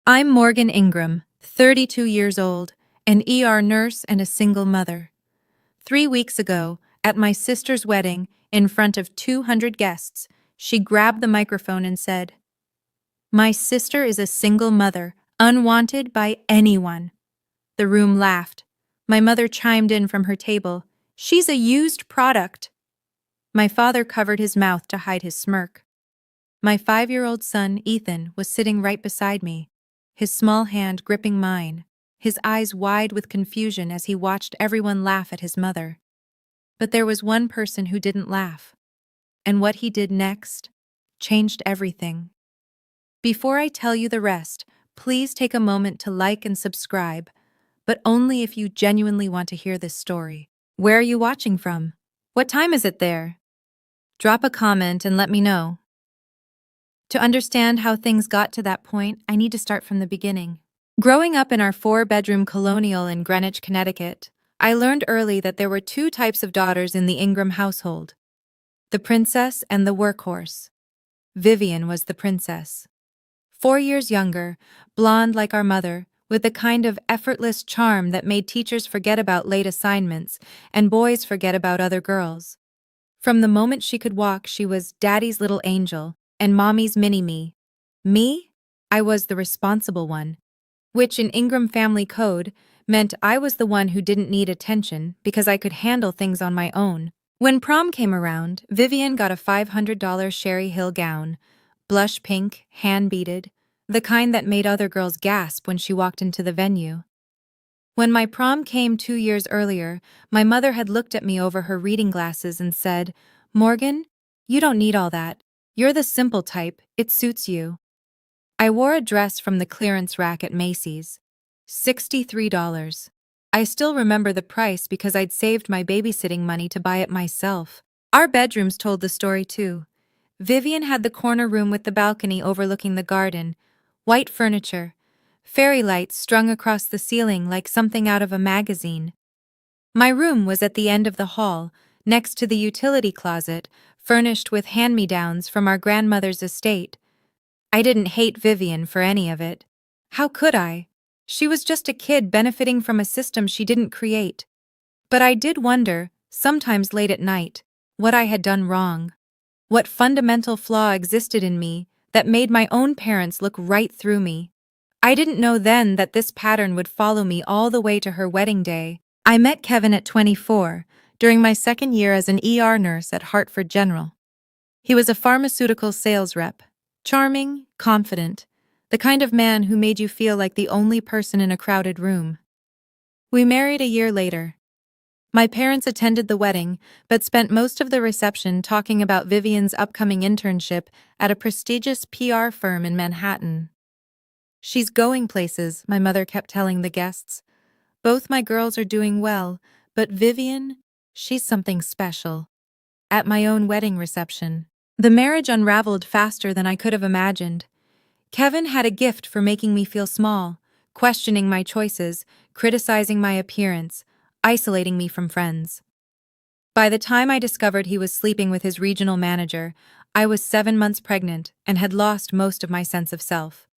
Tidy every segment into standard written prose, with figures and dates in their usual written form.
I'm Morgan Ingram, 32 years old, an ER nurse and a single mother. 3 weeks ago, at my sister's wedding, in front of 200 guests, she grabbed the microphone and said, "My sister is a single mother, unwanted by anyone." The room laughed. My mother chimed in from her table, "She's a used product." My father covered his mouth to hide his smirk. My 5-year-old son, Ethan, was sitting right beside me, his small hand gripping mine, his eyes wide with confusion as he watched everyone laugh at his mother. But there was one person who didn't laugh. And what he did next changed everything. Before I tell you the rest, please take a moment to like and subscribe, but only if you genuinely want to hear this story. Where are you watching from? What time is it there? Drop a comment and let me know. To understand how things got to that point, I need to start from the beginning. Growing up in our 4-bedroom colonial in Greenwich, Connecticut, I learned early that there were two types of daughters in the Ingram household: the princess and the workhorse. Vivian was the princess. 4 years younger, blonde like our mother, with the kind of effortless charm that made teachers forget about late assignments and boys forget about other girls. From the moment she could walk, she was Daddy's little angel and Mommy's mini-me. Me? I was the responsible one, which in Ingram family code meant I was the one who didn't need attention because I could handle things on my own. When prom came around, Vivian got a $500 Sherry Hill gown, blush pink, hand-beaded, the kind that made other girls gasp when she walked into the venue. When my prom came 2 years earlier, my mother had looked at me over her reading glasses and said, "Morgan, you don't need all that. You're the simple type, it suits you." I wore a dress from the clearance rack at Macy's. $63. I still remember the price because I'd saved my babysitting money to buy it myself. Our bedrooms told the story too. Vivian had the corner room with the balcony overlooking the garden, white furniture, fairy lights strung across the ceiling like something out of a magazine. My room was at the end of the hall, next to the utility closet, furnished with hand-me-downs from our grandmother's estate. I didn't hate Vivian for any of it. How could I? She was just a kid benefiting from a system she didn't create. But I did wonder, sometimes late at night, what I had done wrong. What fundamental flaw existed in me that made my own parents look right through me. I didn't know then that this pattern would follow me all the way to her wedding day. I met Kevin at 24, during my second year as an ER nurse at Hartford General. He was a pharmaceutical sales rep, charming, confident, the kind of man who made you feel like the only person in a crowded room. We married a year later. My parents attended the wedding, but spent most of the reception talking about Vivian's upcoming internship at a prestigious PR firm in Manhattan. "She's going places," my mother kept telling the guests. "Both my girls are doing well, but Vivian, she's something special." At my own wedding reception, the marriage unraveled faster than I could have imagined. Kevin had a gift for making me feel small, questioning my choices, criticizing my appearance, isolating me from friends. By the time I discovered he was sleeping with his regional manager, I was 7 months pregnant and had lost most of my sense of self.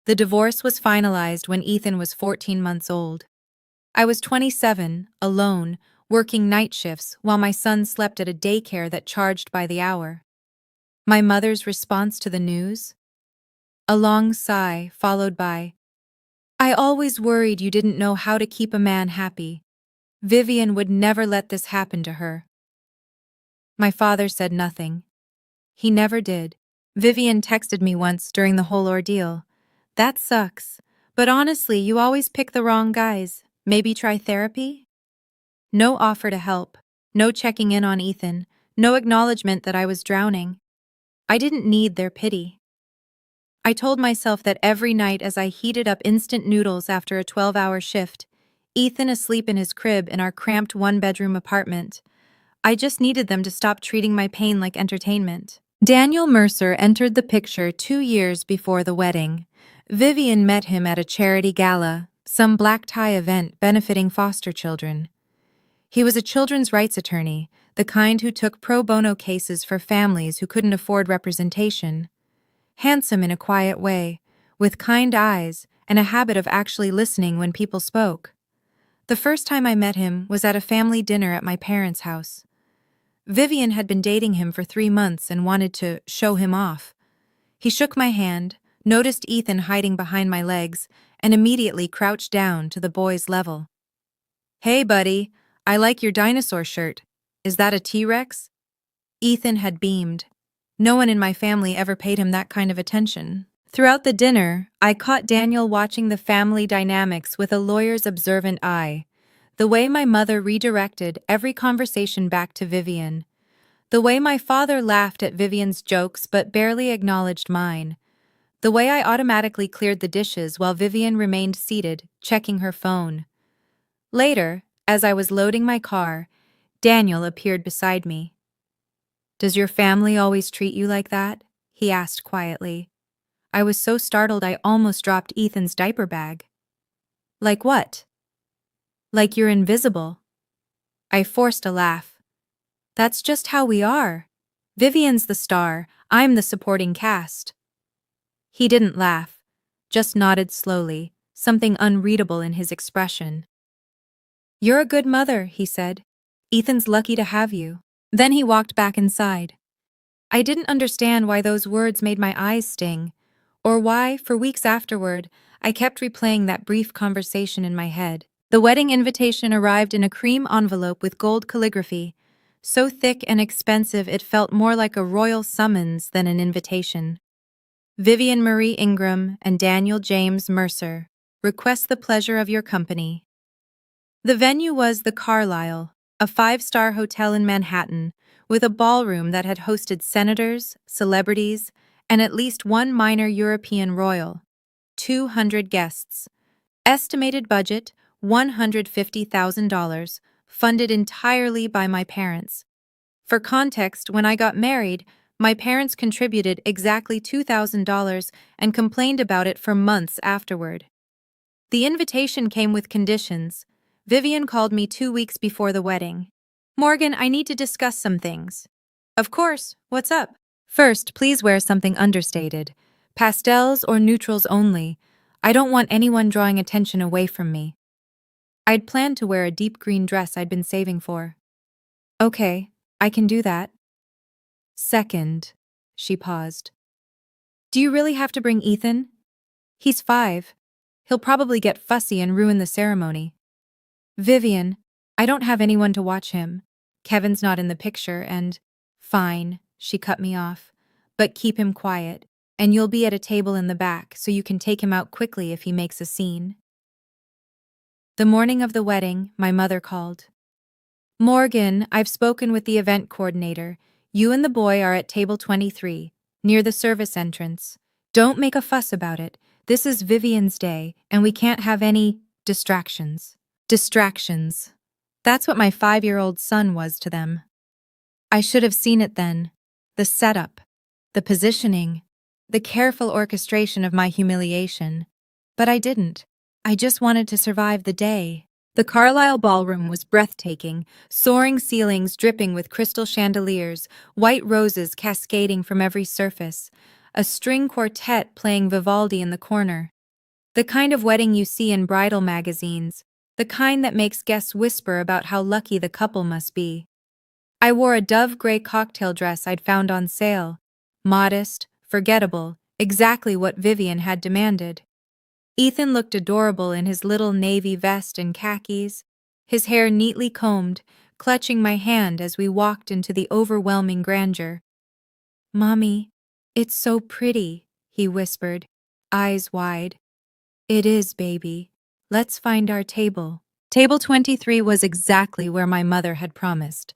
The divorce was finalized when Ethan was 14 months old. I was 27, alone, working night shifts while my son slept at a daycare that charged by the hour. My mother's response to the news? A long sigh, followed by, "I always worried you didn't know how to keep a man happy. Vivian would never let this happen to her." My father said nothing. He never did. Vivian texted me once during the whole ordeal. "That sucks. But honestly, you always pick the wrong guys. Maybe try therapy?" No offer to help. No checking in on Ethan. No acknowledgement that I was drowning. I didn't need their pity. I told myself that every night as I heated up instant noodles after a 12-hour shift, Ethan asleep in his crib in our cramped 1-bedroom apartment, I just needed them to stop treating my pain like entertainment. Daniel Mercer entered the picture 2 years before the wedding. Vivian met him at a charity gala, some black tie event benefiting foster children. He was a children's rights attorney, the kind who took pro bono cases for families who couldn't afford representation. Handsome in a quiet way, with kind eyes and a habit of actually listening when people spoke. The first time I met him was at a family dinner at my parents' house. Vivian had been dating him for 3 months and wanted to show him off. He shook my hand, noticed Ethan hiding behind my legs, and immediately crouched down to the boy's level. "Hey, buddy, I like your dinosaur shirt. Is that a T-Rex?" Ethan had beamed. No one in my family ever paid him that kind of attention. Throughout the dinner, I caught Daniel watching the family dynamics with a lawyer's observant eye. The way my mother redirected every conversation back to Vivian. The way my father laughed at Vivian's jokes but barely acknowledged mine. The way I automatically cleared the dishes while Vivian remained seated, checking her phone. Later, as I was loading my car, Daniel appeared beside me. "Does your family always treat you like that?" he asked quietly. I was so startled I almost dropped Ethan's diaper bag. "Like what?" "Like you're invisible." I forced a laugh. "That's just how we are. Vivian's the star, I'm the supporting cast." He didn't laugh, just nodded slowly, something unreadable in his expression. "You're a good mother," he said. "Ethan's lucky to have you." Then he walked back inside. I didn't understand why those words made my eyes sting, or why, for weeks afterward, I kept replaying that brief conversation in my head. The wedding invitation arrived in a cream envelope with gold calligraphy, so thick and expensive it felt more like a royal summons than an invitation. Vivian Marie Ingram and Daniel James Mercer request the pleasure of your company. The venue was the Carlyle, a 5-star hotel in Manhattan, with a ballroom that had hosted senators, celebrities, and at least one minor European royal. 200 guests. Estimated budget, $150,000, funded entirely by my parents. For context, when I got married, my parents contributed exactly $2,000 and complained about it for months afterward. The invitation came with conditions. Vivian called me 2 weeks before the wedding. "Morgan, I need to discuss some things." "Of course, what's up?" "First, please wear something understated. Pastels or neutrals only. I don't want anyone drawing attention away from me." I'd planned to wear a deep green dress I'd been saving for. "Okay, I can do that." "Second," she paused. "Do you really have to bring Ethan? He's 5. He'll probably get fussy and ruin the ceremony." "Vivian, I don't have anyone to watch him. Kevin's not in the picture and—" "Fine," she cut me off. "But keep him quiet, and you'll be at a table in the back so you can take him out quickly if he makes a scene." The morning of the wedding, my mother called. "Morgan, I've spoken with the event coordinator. You and the boy are at table 23, near the service entrance. Don't make a fuss about it. This is Vivian's day, and we can't have any distractions." Distractions. That's what my 5-year-old son was to them. I should have seen it then. The setup, the positioning, the careful orchestration of my humiliation. But I didn't. I just wanted to survive the day. The Carlisle ballroom was breathtaking, soaring ceilings dripping with crystal chandeliers, white roses cascading from every surface, a string quartet playing Vivaldi in the corner. The kind of wedding you see in bridal magazines, the kind that makes guests whisper about how lucky the couple must be. I wore a dove gray cocktail dress I'd found on sale. Modest, forgettable, exactly what Vivian had demanded. Ethan looked adorable in his little navy vest and khakis, his hair neatly combed, clutching my hand as we walked into the overwhelming grandeur. "Mommy, it's so pretty," he whispered, eyes wide. "It is, baby. Let's find our table." Table 23 was exactly where my mother had promised,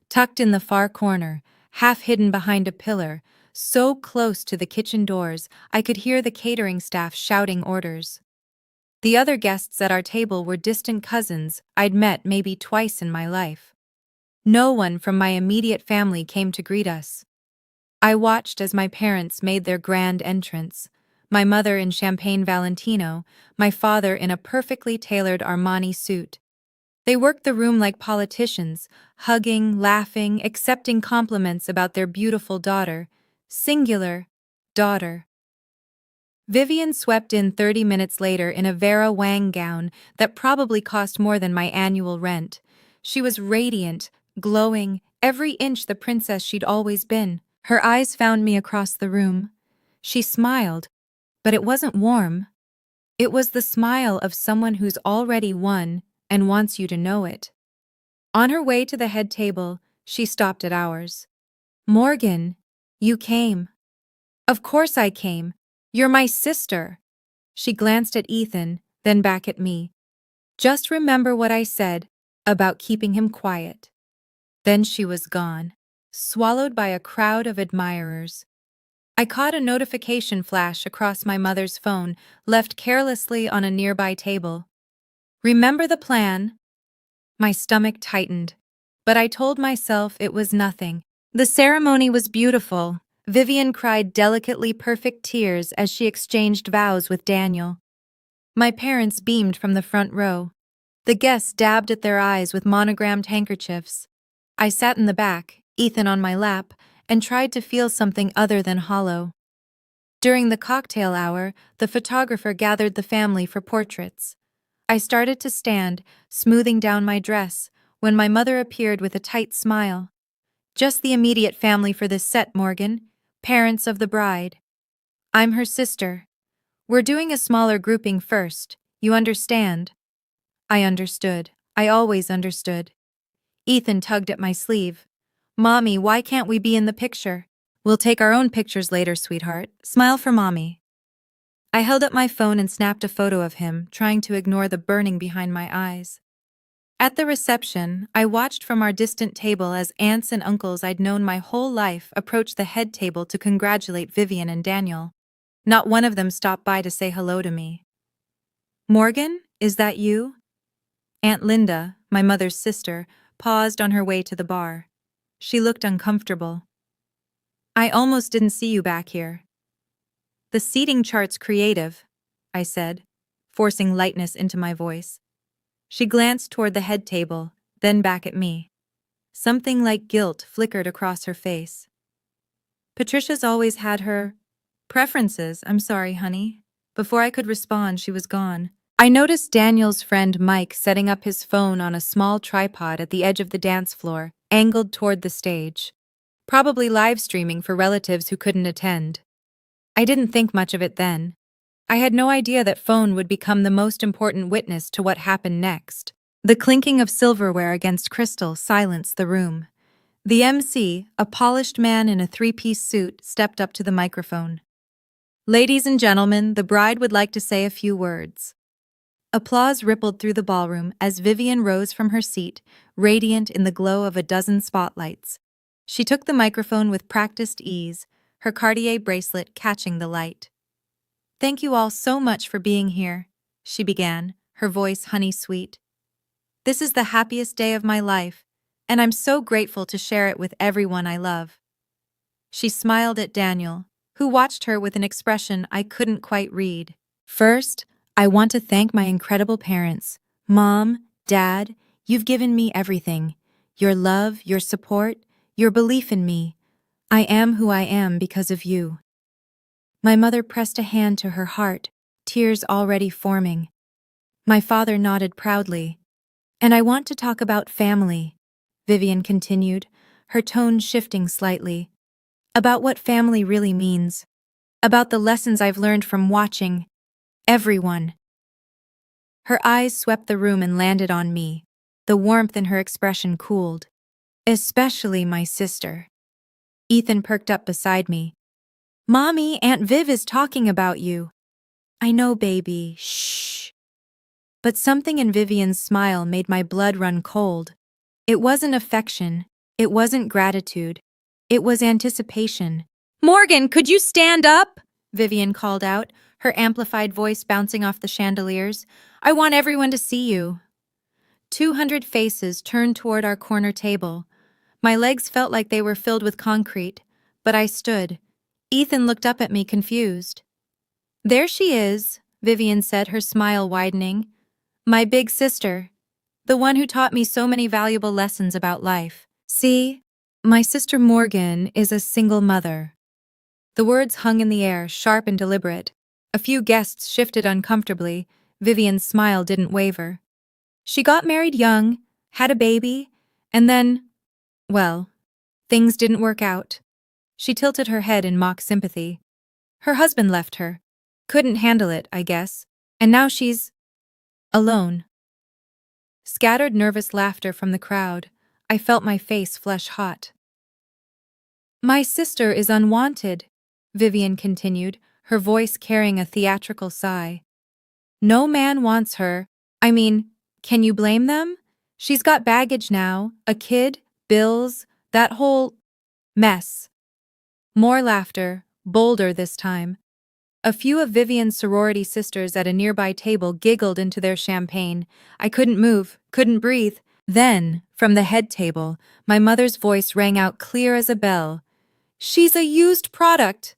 tucked in the far corner, half hidden behind a pillar, so close to the kitchen doors I could hear the catering staff shouting orders. The other guests at our table were distant cousins I'd met maybe twice in my life. No one from my immediate family came to greet us. I watched as my parents made their grand entrance, my mother in champagne Valentino, my father in a perfectly tailored Armani suit. They worked the room like politicians, hugging, laughing, accepting compliments about their beautiful daughter, singular, daughter. Vivian swept in 30 minutes later in a Vera Wang gown that probably cost more than my annual rent. She was radiant, glowing, every inch the princess she'd always been. Her eyes found me across the room. She smiled, but it wasn't warm. It was the smile of someone who's already won and wants you to know it. On her way to the head table, she stopped at ours. "Morgan, you came." "Of course I came. You're my sister." She glanced at Ethan, then back at me. "Just remember what I said about keeping him quiet." Then she was gone, swallowed by a crowd of admirers. I caught a notification flash across my mother's phone, left carelessly on a nearby table. "Remember the plan?" My stomach tightened, but I told myself it was nothing. The ceremony was beautiful. Vivian cried delicately perfect tears as she exchanged vows with Daniel. My parents beamed from the front row. The guests dabbed at their eyes with monogrammed handkerchiefs. I sat in the back, Ethan on my lap, and tried to feel something other than hollow. During the cocktail hour, the photographer gathered the family for portraits. I started to stand, smoothing down my dress, when my mother appeared with a tight smile. "Just the immediate family for this set, Morgan. Parents of the bride. I'm her sister. We're doing a smaller grouping first, you understand?" I understood. I always understood. Ethan tugged at my sleeve. "Mommy, why can't we be in the picture?" "We'll take our own pictures later, sweetheart. Smile for Mommy." I held up my phone and snapped a photo of him, trying to ignore the burning behind my eyes. At the reception, I watched from our distant table as aunts and uncles I'd known my whole life approached the head table to congratulate Vivian and Daniel. Not one of them stopped by to say hello to me. "Morgan, is that you?" Aunt Linda, my mother's sister, paused on her way to the bar. She looked uncomfortable. "I almost didn't see you back here." "The seating chart's creative," I said, forcing lightness into my voice. She glanced toward the head table, then back at me. Something like guilt flickered across her face. "Patricia's always had her preferences, I'm sorry, honey." Before I could respond, she was gone. I noticed Daniel's friend Mike setting up his phone on a small tripod at the edge of the dance floor, angled toward the stage. Probably live streaming for relatives who couldn't attend. I didn't think much of it then. I had no idea that phone would become the most important witness to what happened next. The clinking of silverware against crystal silenced the room. The MC, a polished man in a three-piece suit, stepped up to the microphone. "Ladies and gentlemen, the bride would like to say a few words." Applause rippled through the ballroom as Vivian rose from her seat, radiant in the glow of a dozen spotlights. She took the microphone with practiced ease, her Cartier bracelet catching the light. "Thank you all so much for being here," she began, her voice honey-sweet. "This is the happiest day of my life, and I'm so grateful to share it with everyone I love." She smiled at Daniel, who watched her with an expression I couldn't quite read. "First, I want to thank my incredible parents. Mom, Dad, you've given me everything. Your love, your support, your belief in me. I am who I am because of you." My mother pressed a hand to her heart, tears already forming. My father nodded proudly. "And I want to talk about family," Vivian continued, her tone shifting slightly. "About what family really means. About the lessons I've learned from watching everyone." Her eyes swept the room and landed on me. The warmth in her expression cooled. "Especially my sister." Ethan perked up beside me. "Mommy, Aunt Viv is talking about you." "I know, baby. Shh." But something in Vivian's smile made my blood run cold. It wasn't affection. It wasn't gratitude. It was anticipation. "Morgan, could you stand up?" Vivian called out, her amplified voice bouncing off the chandeliers. "I want everyone to see you." 200 faces turned toward our corner table. My legs felt like they were filled with concrete, but I stood. Ethan looked up at me confused. "There she is," Vivian said, her smile widening. "My big sister. The one who taught me so many valuable lessons about life. See, my sister Morgan is a single mother." The words hung in the air, sharp and deliberate. A few guests shifted uncomfortably. Vivian's smile didn't waver. She got married young, had a baby, and then, well, things didn't work out. She tilted her head in mock sympathy. Her husband left her. Couldn't handle it, I guess. And now she's alone. Scattered nervous laughter from the crowd. I felt my face flush hot. My sister is unwanted, Vivian continued, her voice carrying a theatrical sigh. No man wants her. I mean, can you blame them? She's got baggage now, a kid, bills, that whole mess. More laughter, bolder this time. A few of Vivian's sorority sisters at a nearby table giggled into their champagne. I couldn't move, couldn't breathe. Then, from the head table, my mother's voice rang out clear as a bell. She's a used product.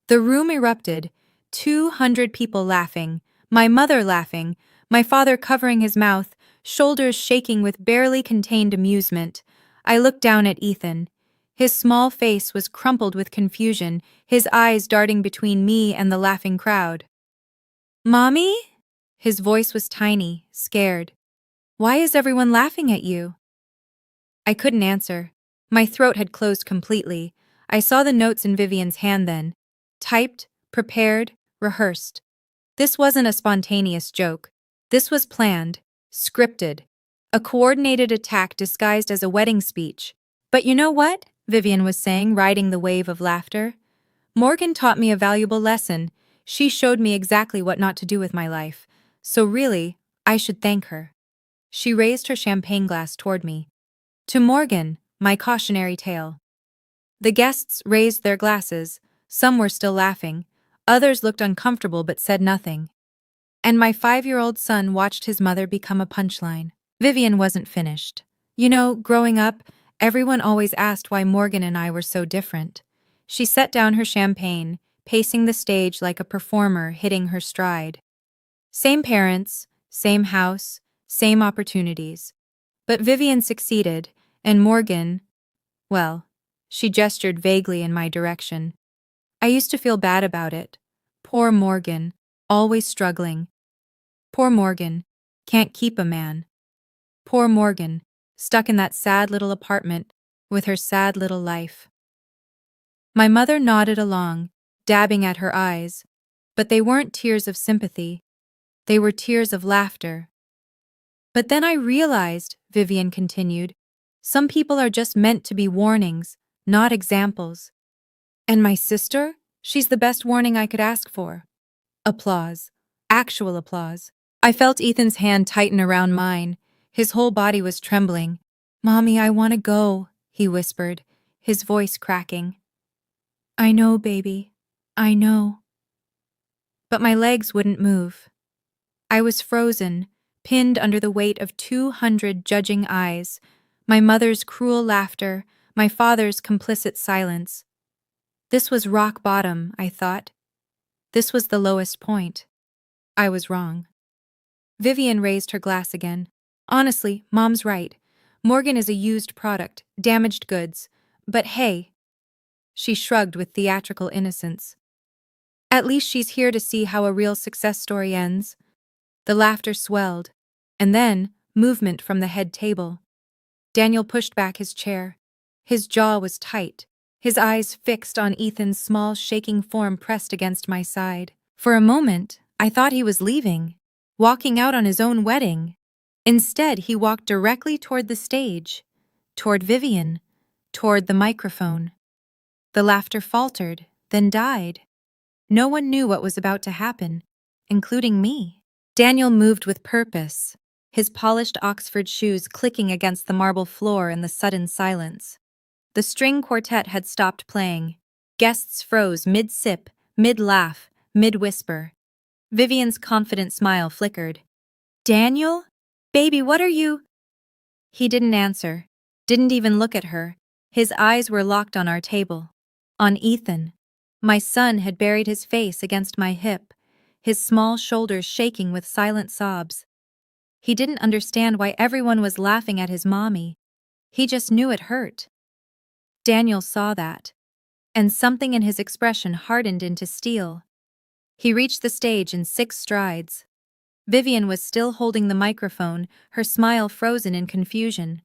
The room erupted, 200 people laughing, my mother laughing, my father covering his mouth, shoulders shaking with barely contained amusement. I looked down at Ethan. His small face was crumpled with confusion, his eyes darting between me and the laughing crowd. Mommy? His voice was tiny, scared. Why is everyone laughing at you? I couldn't answer. My throat had closed completely. I saw the notes in Vivian's hand then. Typed, prepared, rehearsed. This wasn't a spontaneous joke. This was planned, scripted. A coordinated attack disguised as a wedding speech. But you know what? Vivian was saying, riding the wave of laughter. Morgan taught me a valuable lesson. She showed me exactly what not to do with my life. So really, I should thank her. She raised her champagne glass toward me. To Morgan, my cautionary tale. The guests raised their glasses. Some were still laughing. Others looked uncomfortable but said nothing. And my 5-year-old son watched his mother become a punchline. Vivian wasn't finished. You know, growing up, everyone always asked why Morgan and I were so different. She set down her champagne, pacing the stage like a performer hitting her stride. Same parents, same house, same opportunities. But Vivian succeeded, and Morgan, well, she gestured vaguely in my direction. I used to feel bad about it. Poor Morgan, always struggling. Poor Morgan, can't keep a man. Poor Morgan, stuck in that sad little apartment with her sad little life. My mother nodded along, dabbing at her eyes, but they weren't tears of sympathy. They were tears of laughter. But then I realized, Vivian continued, some people are just meant to be warnings, not examples. And my sister? She's the best warning I could ask for. Applause. Actual applause. I felt Ethan's hand tighten around mine. His whole body was trembling. Mommy, I want to go, he whispered, his voice cracking. I know, baby. I know. But my legs wouldn't move. I was frozen, pinned under the weight of 200 judging eyes, my mother's cruel laughter, my father's complicit silence. This was rock bottom, I thought. This was the lowest point. I was wrong. Vivian raised her glass again. Honestly, Mom's right. Morgan is a used product, damaged goods. But hey, she shrugged with theatrical innocence. At least she's here to see how a real success story ends. The laughter swelled, and then movement from the head table. Daniel pushed back his chair. His jaw was tight, his eyes fixed on Ethan's small, shaking form pressed against my side. For a moment, I thought he was leaving, walking out on his own wedding. Instead, he walked directly toward the stage, toward Vivian, toward the microphone. The laughter faltered, then died. No one knew what was about to happen, including me. Daniel moved with purpose, his polished Oxford shoes clicking against the marble floor in the sudden silence. The string quartet had stopped playing. Guests froze mid-sip, mid-laugh, mid-whisper. Vivian's confident smile flickered. Daniel? Baby, what are you? He didn't answer, didn't even look at her. His eyes were locked on our table. On Ethan. My son had buried his face against my hip, his small shoulders shaking with silent sobs. He didn't understand why everyone was laughing at his mommy. He just knew it hurt. Daniel saw that, and something in his expression hardened into steel. He reached the stage in 6 strides. Vivian was still holding the microphone, her smile frozen in confusion.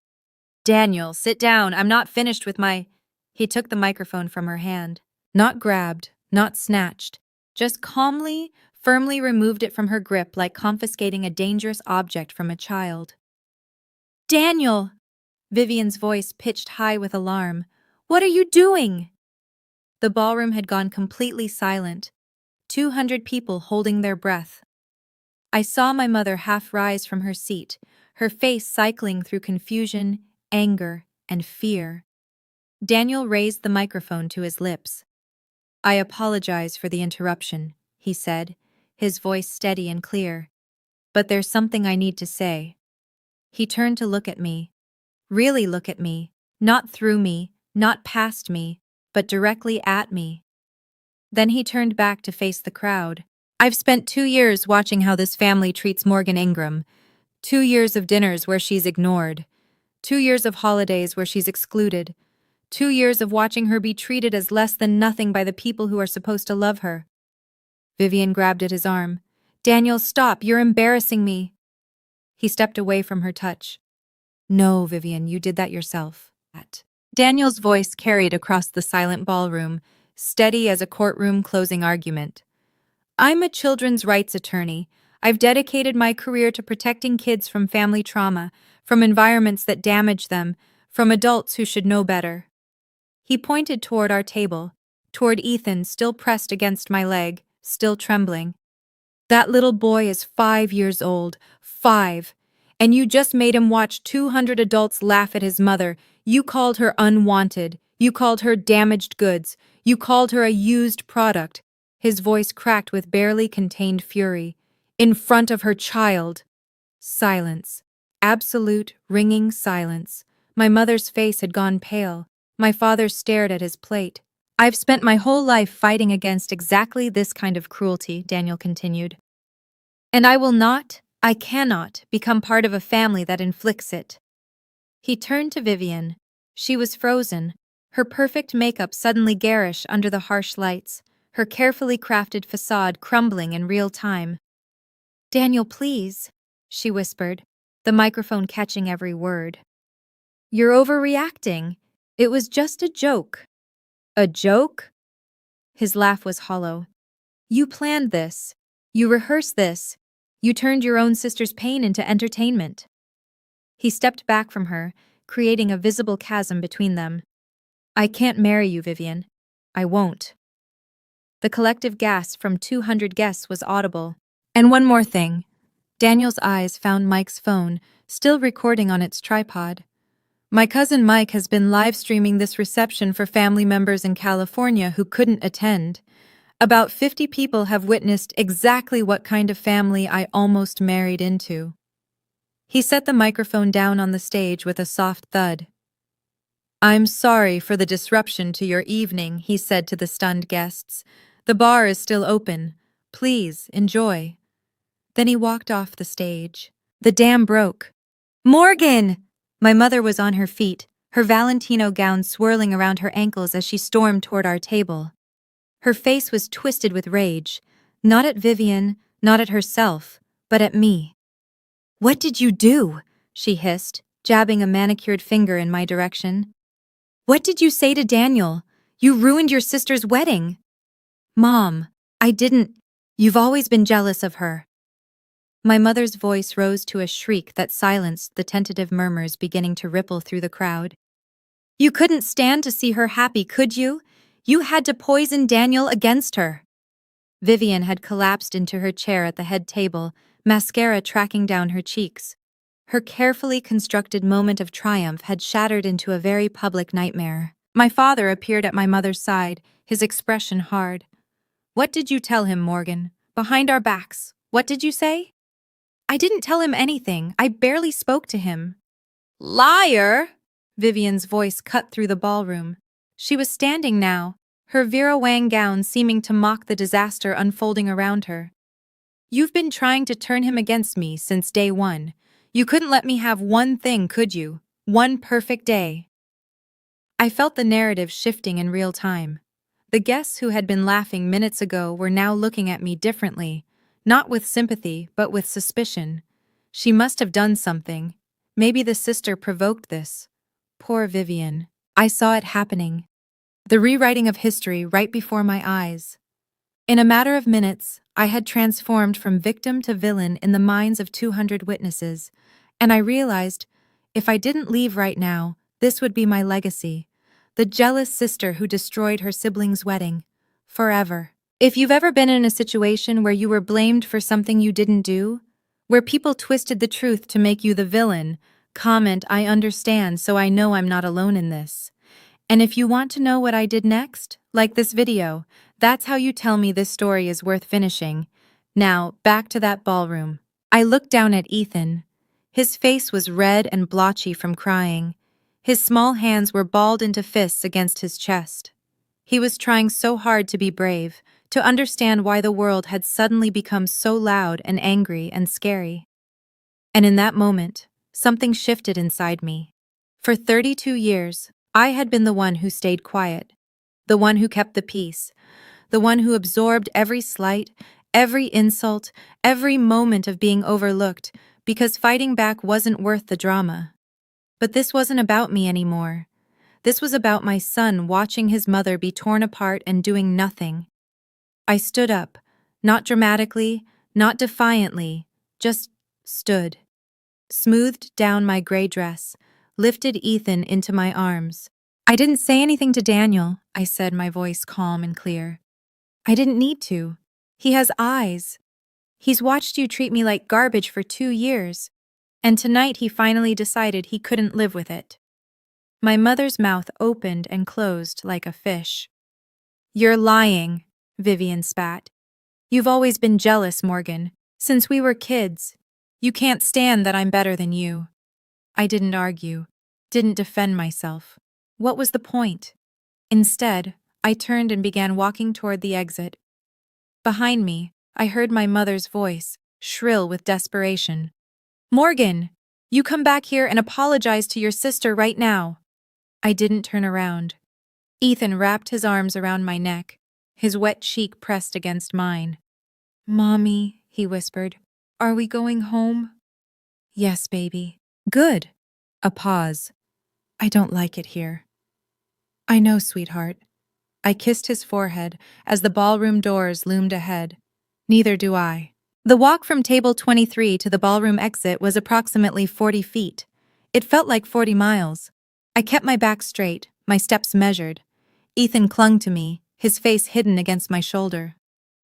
Daniel, sit down, I'm not finished with my… He took the microphone from her hand. Not grabbed, not snatched, just calmly, firmly removed it from her grip like confiscating a dangerous object from a child. Daniel! Vivian's voice pitched high with alarm. What are you doing? The ballroom had gone completely silent, 200 people holding their breath. I saw my mother half rise from her seat, her face cycling through confusion, anger, and fear. Daniel raised the microphone to his lips. I apologize for the interruption, he said, his voice steady and clear. But there's something I need to say. He turned to look at me. Really look at me, not through me, not past me, but directly at me. Then he turned back to face the crowd. I've spent 2 years watching how this family treats Morgan Ingram. 2 years of dinners where she's ignored. 2 years of holidays where she's excluded. 2 years of watching her be treated as less than nothing by the people who are supposed to love her. Vivian grabbed at his arm. Daniel, stop, you're embarrassing me. He stepped away from her touch. No, Vivian, you did that yourself. Daniel's voice carried across the silent ballroom, steady as a courtroom closing argument. I'm a children's rights attorney. I've dedicated my career to protecting kids from family trauma, from environments that damage them, from adults who should know better. He pointed toward our table, toward Ethan still pressed against my leg, still trembling. That little boy is 5 years old, 5. And you just made him watch 200 adults laugh at his mother. You called her unwanted. You called her damaged goods. You called her a used product. His voice cracked with barely contained fury. In front of her child. Silence. Absolute, ringing silence. My mother's face had gone pale. My father stared at his plate. I've spent my whole life fighting against exactly this kind of cruelty, Daniel continued. And I cannot become part of a family that inflicts it. He turned to Vivian. She was frozen, her perfect makeup suddenly garish under the harsh lights, her carefully crafted facade crumbling in real time. Daniel, please, she whispered, the microphone catching every word. You're overreacting. It was just a joke. A joke? His laugh was hollow. You planned this. You rehearsed this. You turned your own sister's pain into entertainment. He stepped back from her, creating a visible chasm between them. I can't marry you, Vivian. I won't. The collective gasp from 200 guests was audible. And one more thing. Daniel's eyes found Mike's phone, still recording on its tripod. My cousin Mike has been live streaming this reception for family members in California who couldn't attend. About 50 people have witnessed exactly what kind of family I almost married into. He set the microphone down on the stage with a soft thud. I'm sorry for the disruption to your evening, he said to the stunned guests. The bar is still open. Please, enjoy. Then he walked off the stage. The dam broke. Morgan! My mother was on her feet, her Valentino gown swirling around her ankles as she stormed toward our table. Her face was twisted with rage, not at Vivian, not at herself, but at me. What did you do? She hissed, jabbing a manicured finger in my direction. What did you say to Daniel? You ruined your sister's wedding. Mom, I didn't. You've always been jealous of her. My mother's voice rose to a shriek that silenced the tentative murmurs beginning to ripple through the crowd. You couldn't stand to see her happy, could you? You had to poison Daniel against her. Vivian had collapsed into her chair at the head table, mascara tracking down her cheeks. Her carefully constructed moment of triumph had shattered into a very public nightmare. My father appeared at my mother's side, his expression hard. What did you tell him, Morgan? Behind our backs. What did you say? I didn't tell him anything. I barely spoke to him. Liar! Vivian's voice cut through the ballroom. She was standing now, her Vera Wang gown seeming to mock the disaster unfolding around her. You've been trying to turn him against me since day one. You couldn't let me have one thing, could you? One perfect day. I felt the narrative shifting in real time. The guests who had been laughing minutes ago were now looking at me differently, not with sympathy, but with suspicion. She must have done something. Maybe the sister provoked this. Poor Vivian. I saw it happening. The rewriting of history right before my eyes. In a matter of minutes, I had transformed from victim to villain in the minds of 200 witnesses, and I realized, if I didn't leave right now, this would be my legacy. The jealous sister who destroyed her sibling's wedding. Forever. If you've ever been in a situation where you were blamed for something you didn't do, where people twisted the truth to make you the villain, comment "I understand, so I know I'm not alone in this." And if you want to know what I did next, like this video, that's how you tell me this story is worth finishing. Now, back to that ballroom. I looked down at Ethan. His face was red and blotchy from crying. His small hands were balled into fists against his chest. He was trying so hard to be brave, to understand why the world had suddenly become so loud and angry and scary. And in that moment, something shifted inside me. For 32 years, I had been the one who stayed quiet, the one who kept the peace, the one who absorbed every slight, every insult, every moment of being overlooked, because fighting back wasn't worth the drama. But this wasn't about me anymore. This was about my son watching his mother be torn apart and doing nothing. I stood up, not dramatically, not defiantly, just stood. Smoothed down my gray dress, lifted Ethan into my arms. I didn't say anything to Daniel, I said, my voice calm and clear. I didn't need to. He has eyes. He's watched you treat me like garbage for 2 years, and tonight he finally decided he couldn't live with it. My mother's mouth opened and closed like a fish. You're lying, Vivian spat. You've always been jealous, Morgan. Since we were kids. You can't stand that I'm better than you. I didn't argue, didn't defend myself. What was the point? Instead, I turned and began walking toward the exit. Behind me, I heard my mother's voice, shrill with desperation. Morgan, you come back here and apologize to your sister right now. I didn't turn around. Ethan wrapped his arms around my neck, his wet cheek pressed against mine. Mommy, he whispered, are we going home? Yes, baby. Good. A pause. I don't like it here. I know, sweetheart. I kissed his forehead as the ballroom doors loomed ahead. Neither do I. The walk from table 23 to the ballroom exit was approximately 40 feet. It felt like 40 miles. I kept my back straight, my steps measured. Ethan clung to me, his face hidden against my shoulder.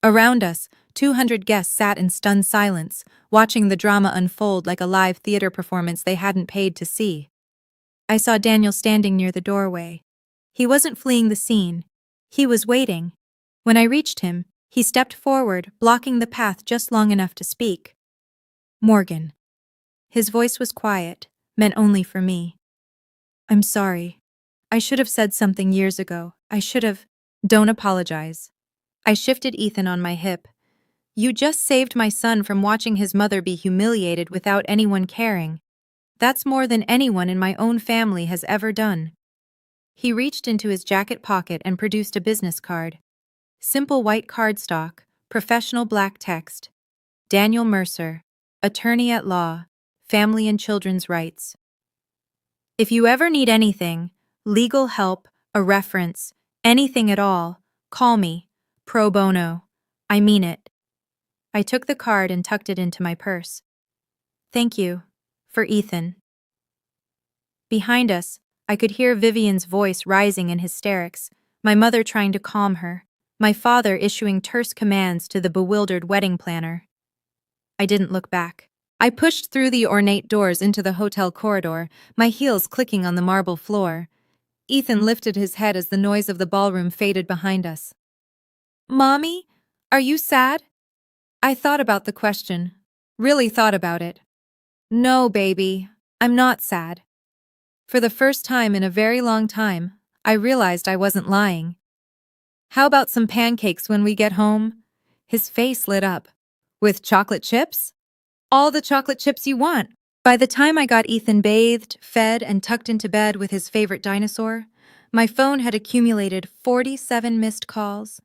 Around us, 200 guests sat in stunned silence, watching the drama unfold like a live theater performance they hadn't paid to see. I saw Daniel standing near the doorway. He wasn't fleeing the scene. He was waiting. When I reached him, he stepped forward, blocking the path just long enough to speak. Morgan. His voice was quiet, meant only for me. I'm sorry. I should have said something years ago. I should have. Don't apologize. I shifted Ethan on my hip. You just saved my son from watching his mother be humiliated without anyone caring. That's more than anyone in my own family has ever done. He reached into his jacket pocket and produced a business card. Simple white cardstock, professional black text. Daniel Mercer, attorney at law, family and children's rights. If you ever need anything, legal help, a reference, anything at all, call me. Pro bono. I mean it. I took the card and tucked it into my purse. Thank you. For Ethan. Behind us, I could hear Vivian's voice rising in hysterics, my mother trying to calm her, my father issuing terse commands to the bewildered wedding planner. I didn't look back. I pushed through the ornate doors into the hotel corridor, my heels clicking on the marble floor. Ethan lifted his head as the noise of the ballroom faded behind us. Mommy, are you sad? I thought about the question. Really thought about it. No, baby, I'm not sad. For the first time in a very long time, I realized I wasn't lying. How about some pancakes when we get home? His face lit up. With chocolate chips? All the chocolate chips you want. By the time I got Ethan bathed, fed, and tucked into bed with his favorite dinosaur, My phone had accumulated 47 missed calls,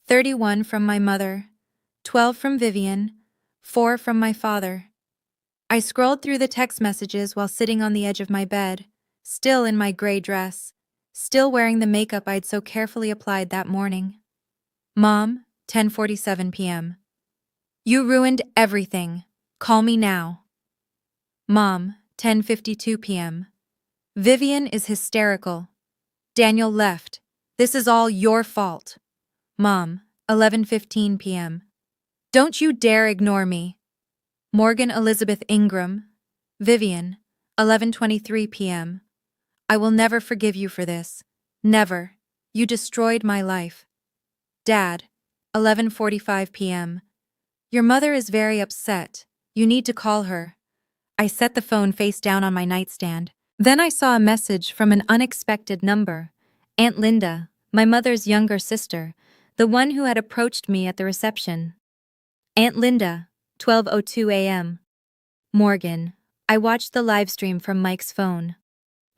31 from my mother, 12 from Vivian, 4 from my father. I scrolled through the text messages while sitting on the edge of my bed, still in my gray dress, still wearing the makeup I'd so carefully applied that morning. Mom, 10:47 p.m. You ruined everything. Call me now. Mom, 10:52 p.m. Vivian is hysterical. Daniel left. This is all your fault. Mom, 11:15 p.m. Don't you dare ignore me. Morgan Elizabeth Ingram. Vivian, 11:23 p.m. I will never forgive you for this. Never. You destroyed my life. Dad, 11:45 p.m. Your mother is very upset. You need to call her. I set the phone face down on my nightstand. Then I saw a message from an unexpected number. Aunt Linda, my mother's younger sister, the one who had approached me at the reception. Aunt Linda, 12:02 a.m. Morgan, I watched the live stream from Mike's phone.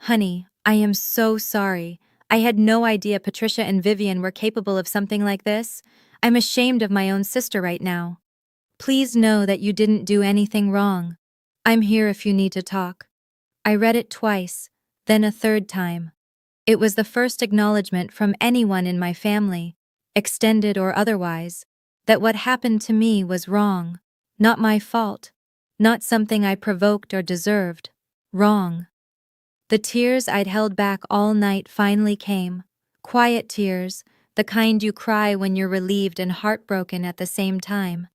Honey, I am so sorry. I had no idea Patricia and Vivian were capable of something like this. I'm ashamed of my own sister right now. Please know that you didn't do anything wrong. I'm here if you need to talk. I read it twice, then a third time. It was the first acknowledgement from anyone in my family, extended or otherwise, that what happened to me was wrong, not my fault, not something I provoked or deserved. Wrong. The tears I'd held back all night finally came. Quiet tears, the kind you cry when you're relieved and heartbroken at the same time.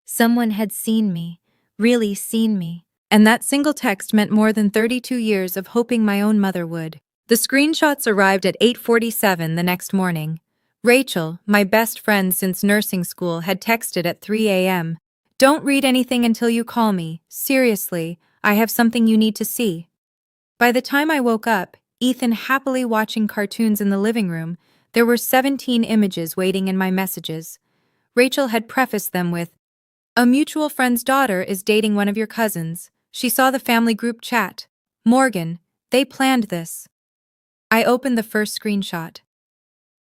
Someone had seen me, really seen me, and that single text meant more than 32 years of hoping my own mother would. The screenshots arrived at 8:47 the next morning. Rachel, my best friend since nursing school, had texted at 3 a.m. Don't read anything until you call me. Seriously, I have something you need to see. By the time I woke up, Ethan happily watching cartoons in the living room, there were 17 images waiting in my messages. Rachel had prefaced them with, "A mutual friend's daughter is dating one of your cousins. She saw the family group chat. Morgan, they planned this." I opened the first screenshot.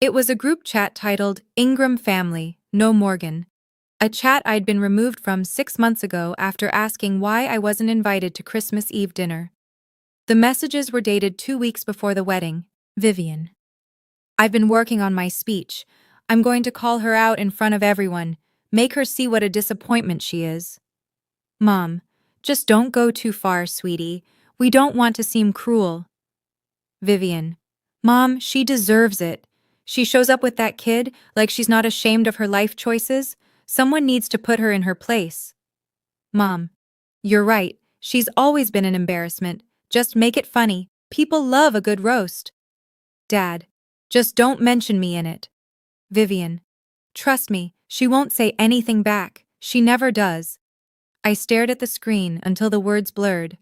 It was a group chat titled Ingram Family, No Morgan. A chat I'd been removed from 6 months ago after asking why I wasn't invited to Christmas Eve dinner. The messages were dated 2 weeks before the wedding. Vivian. I've been working on my speech. I'm going to call her out in front of everyone. Make her see what a disappointment she is. Mom, just don't go too far, sweetie. We don't want to seem cruel. Vivian. Mom, she deserves it. She shows up with that kid like she's not ashamed of her life choices. Someone needs to put her in her place. Mom. You're right. She's always been an embarrassment. Just make it funny. People love a good roast. Dad. Just don't mention me in it. Vivian. Trust me, she won't say anything back. She never does. I stared at the screen until the words blurred.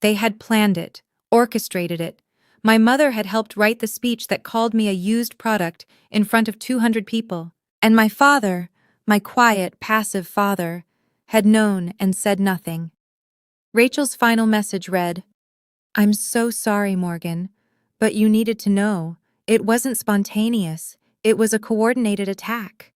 They had planned it, orchestrated it. My mother had helped write the speech that called me a used product in front of 200 people. And my father, my quiet, passive father, had known and said nothing. Rachel's final message read, I'm so sorry, Morgan, but you needed to know. It wasn't spontaneous. It was a coordinated attack.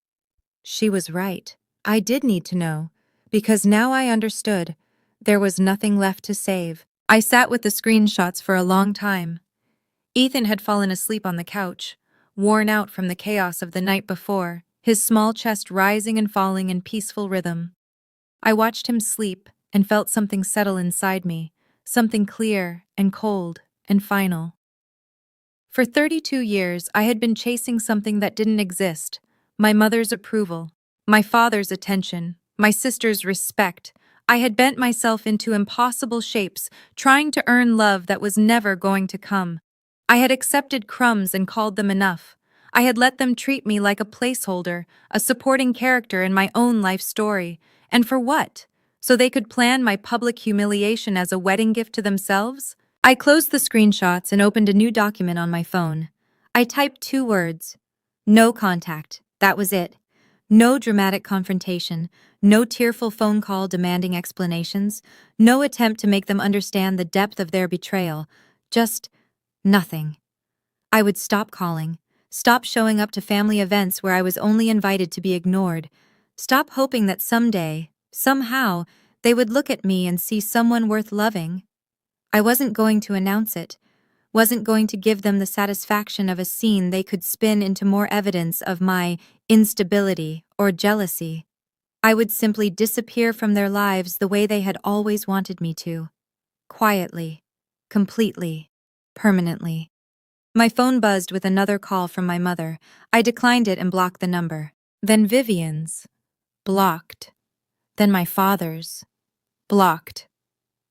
She was right. I did need to know, because now I understood. There was nothing left to save. I sat with the screenshots for a long time. Ethan had fallen asleep on the couch, worn out from the chaos of the night before, his small chest rising and falling in peaceful rhythm. I watched him sleep and felt something settle inside me, something clear and cold and final. For 32 years, I had been chasing something that didn't exist. My mother's approval, my father's attention, my sister's respect. I had bent myself into impossible shapes, trying to earn love that was never going to come. I had accepted crumbs and called them enough. I had let them treat me like a placeholder, a supporting character in my own life story. And for what? So they could plan my public humiliation as a wedding gift to themselves? I closed the screenshots and opened a new document on my phone. I typed 2 words. No contact. That was it. No dramatic confrontation. No tearful phone call demanding explanations. No attempt to make them understand the depth of their betrayal. Just nothing. I would stop calling, stop showing up to family events where I was only invited to be ignored, stop hoping that someday, somehow, they would look at me and see someone worth loving. I wasn't going to announce it, wasn't going to give them the satisfaction of a scene they could spin into more evidence of my instability or jealousy. I would simply disappear from their lives the way they had always wanted me to. Quietly, completely, permanently. My phone buzzed with another call from my mother. I declined it and blocked the number. Then Vivian's. Blocked. Then my father's. Blocked.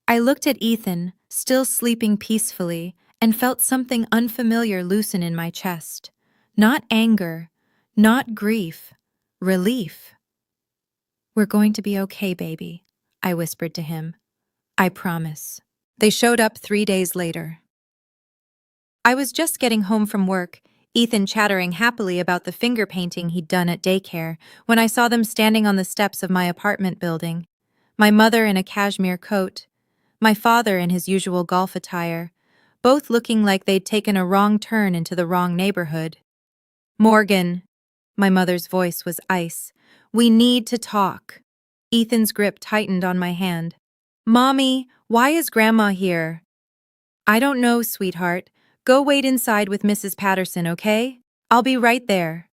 I looked at Ethan, still sleeping peacefully, and felt something unfamiliar loosen in my chest. Not anger, not grief, relief. "We're going to be okay, baby," I whispered to him. "I promise." They showed up 3 days later. I was just getting home from work, Ethan chattering happily about the finger painting he'd done at daycare, when I saw them standing on the steps of my apartment building. My mother in a cashmere coat, my father in his usual golf attire, both looking like they'd taken a wrong turn into the wrong neighborhood. "Morgan," my mother's voice was ice, "we need to talk." Ethan's grip tightened on my hand. "Mommy, why is Grandma here?" "I don't know, sweetheart. Go wait inside with Mrs. Patterson, okay? I'll be right there."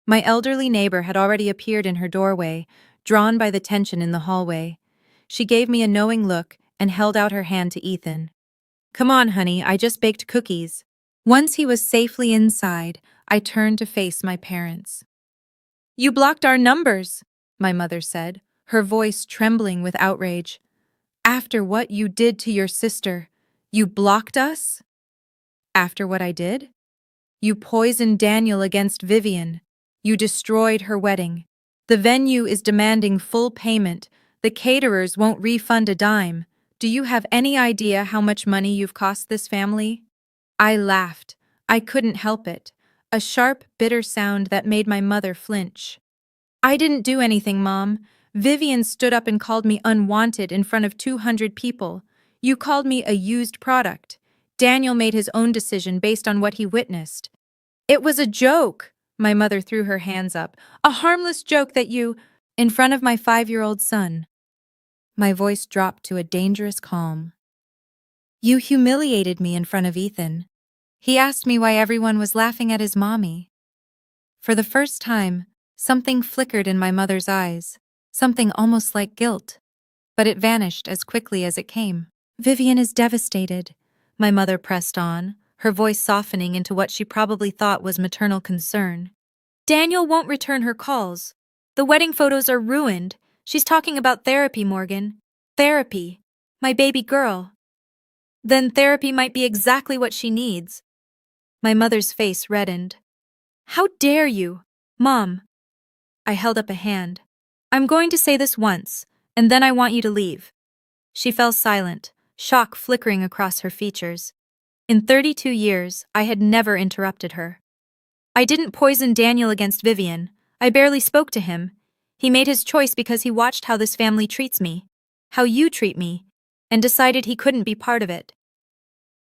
My elderly neighbor had already appeared in her doorway, drawn by the tension in the hallway. She gave me a knowing look and held out her hand to Ethan. "Come on, honey, I just baked cookies." Once he was safely inside, I turned to face my parents. "You blocked our numbers," my mother said, her voice trembling with outrage. "After what you did to your sister, you blocked us?" "After what I did? You poisoned Daniel against Vivian. You destroyed her wedding. The venue is demanding full payment. The caterers won't refund a dime. Do you have any idea how much money you've cost this family?" I laughed. I couldn't help it. A sharp, bitter sound that made my mother flinch. "I didn't do anything, Mom. Vivian stood up and called me unwanted in front of 200 people. You called me a used product. Daniel made his own decision based on what he witnessed." "It was a joke," my mother threw her hands up. "A harmless joke that you—" "In front of my 5-year-old son." My voice dropped to a dangerous calm. "You humiliated me in front of Ethan. He asked me why everyone was laughing at his mommy." For the first time, something flickered in my mother's eyes, something almost like guilt. But it vanished as quickly as it came. "Vivian is devastated," my mother pressed on, her voice softening into what she probably thought was maternal concern. "Daniel won't return her calls. The wedding photos are ruined. She's talking about therapy, Morgan. Therapy. My baby girl. Then therapy might be exactly what she needs." My mother's face reddened. "How dare you? Mom." I held up a hand. "I'm going to say this once, and then I want you to leave." She fell silent, shock flickering across her features. In 32 years, I had never interrupted her. "I didn't poison Daniel against Vivian. I barely spoke to him. He made his choice because he watched how this family treats me, how you treat me, and decided he couldn't be part of it.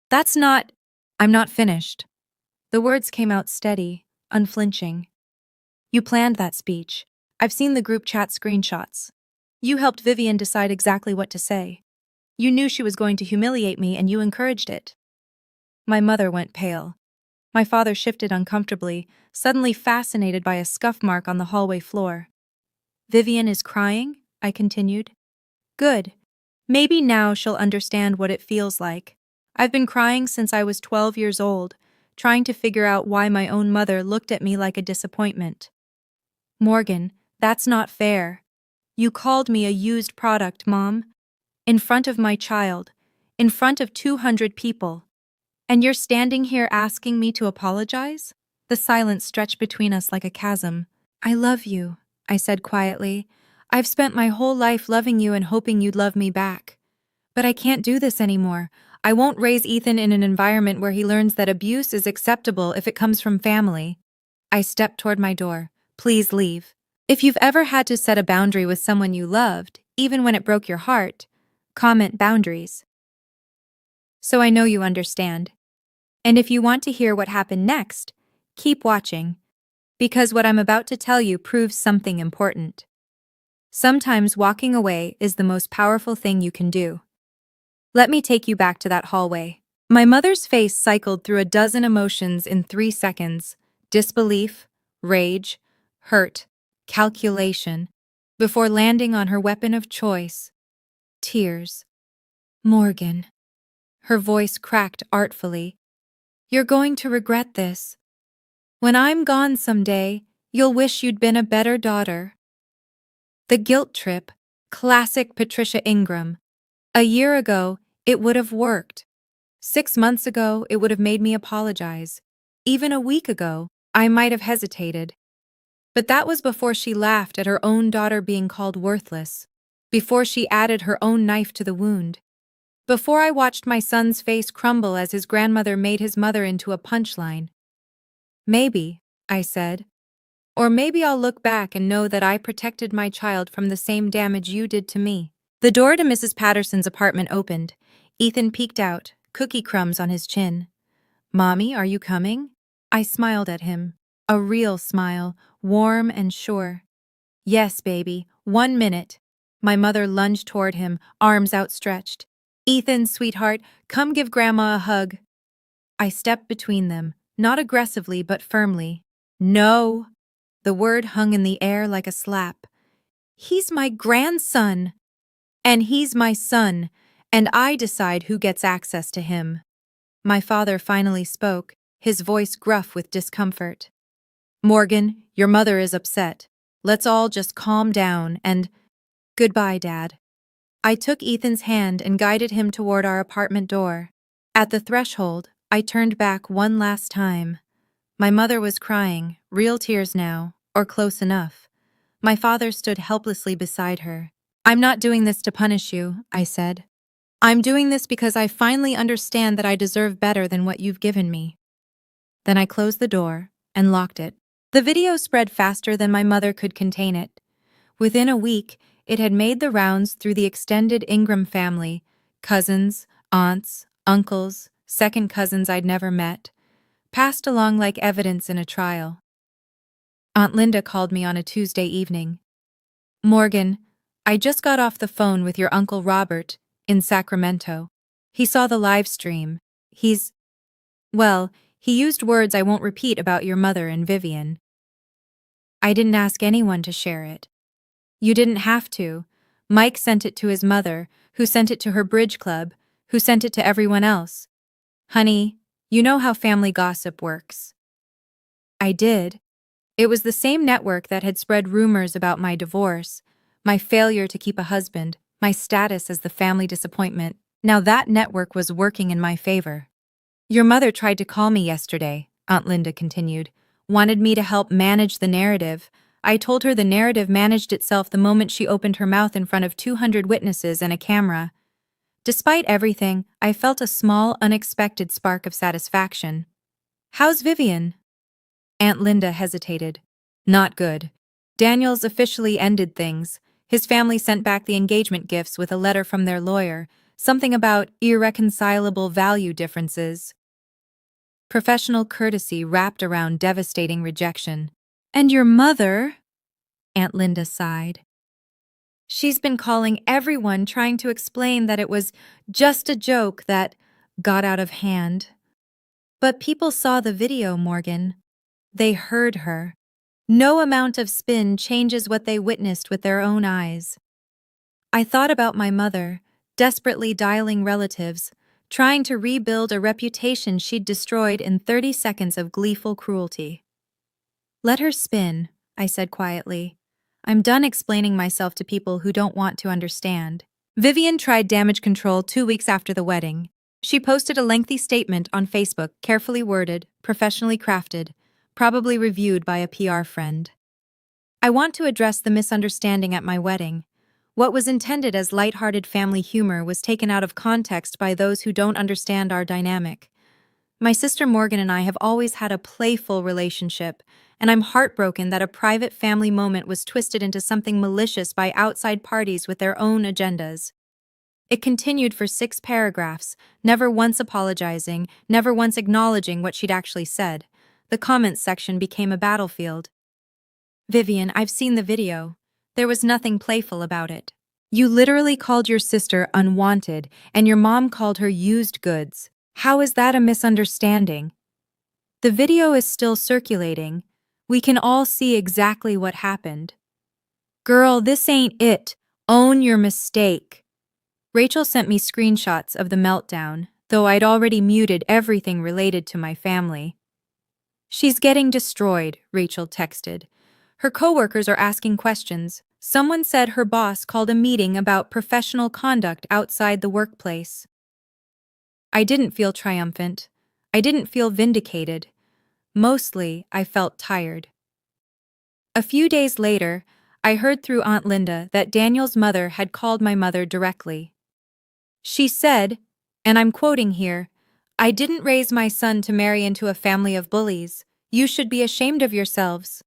That's not—" "I'm not finished." The words came out steady, unflinching. "You planned that speech. I've seen the group chat screenshots. You helped Vivian decide exactly what to say. You knew she was going to humiliate me and you encouraged it." My mother went pale. My father shifted uncomfortably, suddenly fascinated by a scuff mark on the hallway floor. "Vivian is crying?" I continued. "Good. Maybe now she'll understand what it feels like. I've been crying since I was 12 years old, trying to figure out why my own mother looked at me like a disappointment." "Morgan, that's not fair. You called me a used product, Mom. In front of my child. In front of 200 people. And you're standing here asking me to apologize?" The silence stretched between us like a chasm. "I love you," I said quietly. "I've spent my whole life loving you and hoping you'd love me back. But I can't do this anymore. I won't raise Ethan in an environment where he learns that abuse is acceptable if it comes from family." I stepped toward my door. "Please leave. If you've ever had to set a boundary with someone you loved, even when it broke your heart, comment boundaries. So I know you understand." And if you want to hear what happened next, keep watching, because what I'm about to tell you proves something important. Sometimes walking away is the most powerful thing you can do. Let me take you back to that hallway. My mother's face cycled through a dozen emotions in 3 seconds: disbelief, rage, hurt, calculation, before landing on her weapon of choice: tears. Morgan. Her voice cracked artfully. You're going to regret this. When I'm gone someday, you'll wish you'd been a better daughter. The guilt trip, classic Patricia Ingram. A year ago, it would have worked. 6 months ago, it would have made me apologize. Even a week ago, I might have hesitated. But that was before she laughed at her own daughter being called worthless, before she added her own knife to the wound, before I watched my son's face crumble as his grandmother made his mother into a punchline. Maybe, I said. Or maybe I'll look back and know that I protected my child from the same damage you did to me. The door to Mrs. Patterson's apartment opened. Ethan peeked out, cookie crumbs on his chin. Mommy, are you coming? I smiled at him. A real smile, warm and sure. Yes, baby, 1 minute. My mother lunged toward him, arms outstretched. Ethan, sweetheart, come give Grandma a hug. I stepped between them, not aggressively but firmly. No. The word hung in the air like a slap. He's my grandson. And he's my son, and I decide who gets access to him. My father finally spoke, his voice gruff with discomfort. Morgan, your mother is upset. Let's all just calm down and… Goodbye, Dad. I took Ethan's hand and guided him toward our apartment door. At the threshold, I turned back one last time. My mother was crying, real tears now, or close enough. My father stood helplessly beside her. I'm not doing this to punish you, I said. I'm doing this because I finally understand that I deserve better than what you've given me. Then I closed the door and locked it. The video spread faster than my mother could contain it. Within a week, it had made the rounds through the extended Ingram family: cousins, aunts, uncles, second cousins I'd never met, passed along like evidence in a trial. Aunt Linda called me on a Tuesday evening. Morgan, I just got off the phone with your Uncle Robert in Sacramento. He saw the live stream. He used words I won't repeat about your mother and Vivian. I didn't ask anyone to share it. You didn't have to. Mike sent it to his mother, who sent it to her bridge club, who sent it to everyone else. Honey, you know how family gossip works. I did. It was the same network that had spread rumors about my divorce, my failure to keep a husband, my status as the family disappointment. Now that network was working in my favor. Your mother tried to call me yesterday, Aunt Linda continued, wanted me to help manage the narrative. I told her the narrative managed itself the moment she opened her mouth in front of 200 witnesses and a camera. Despite everything, I felt a small, unexpected spark of satisfaction. How's Vivian? Aunt Linda hesitated. Not good. Daniel's officially ended things. His family sent back the engagement gifts with a letter from their lawyer, something about irreconcilable value differences. Professional courtesy wrapped around devastating rejection. And your mother? Aunt Linda sighed. She's been calling everyone, trying to explain that it was just a joke that got out of hand. But people saw the video, Morgan. They heard her. No amount of spin changes what they witnessed with their own eyes. I thought about my mother, desperately dialing relatives, trying to rebuild a reputation she'd destroyed in 30 seconds of gleeful cruelty. Let her spin, I said quietly. I'm done explaining myself to people who don't want to understand. Vivian tried damage control 2 weeks after the wedding. She posted a lengthy statement on Facebook, carefully worded, professionally crafted, probably reviewed by a PR friend. I want to address the misunderstanding at my wedding. What was intended as lighthearted family humor was taken out of context by those who don't understand our dynamic. My sister Morgan and I have always had a playful relationship, and I'm heartbroken that a private family moment was twisted into something malicious by outside parties with their own agendas. It continued for 6 paragraphs, never once apologizing, never once acknowledging what she'd actually said. The comments section became a battlefield. Vivian, I've seen the video. There was nothing playful about it. You literally called your sister unwanted, and your mom called her used goods. How is that a misunderstanding? The video is still circulating. We can all see exactly what happened. Girl, this ain't it. Own your mistake. Rachel sent me screenshots of the meltdown, though I'd already muted everything related to my family. She's getting destroyed, Rachel texted. Her coworkers are asking questions. Someone said her boss called a meeting about professional conduct outside the workplace. I didn't feel triumphant. I didn't feel vindicated. Mostly, I felt tired. A few days later, I heard through Aunt Linda that Daniel's mother had called my mother directly. She said, and I'm quoting here, "I didn't raise my son to marry into a family of bullies. You should be ashamed of yourselves."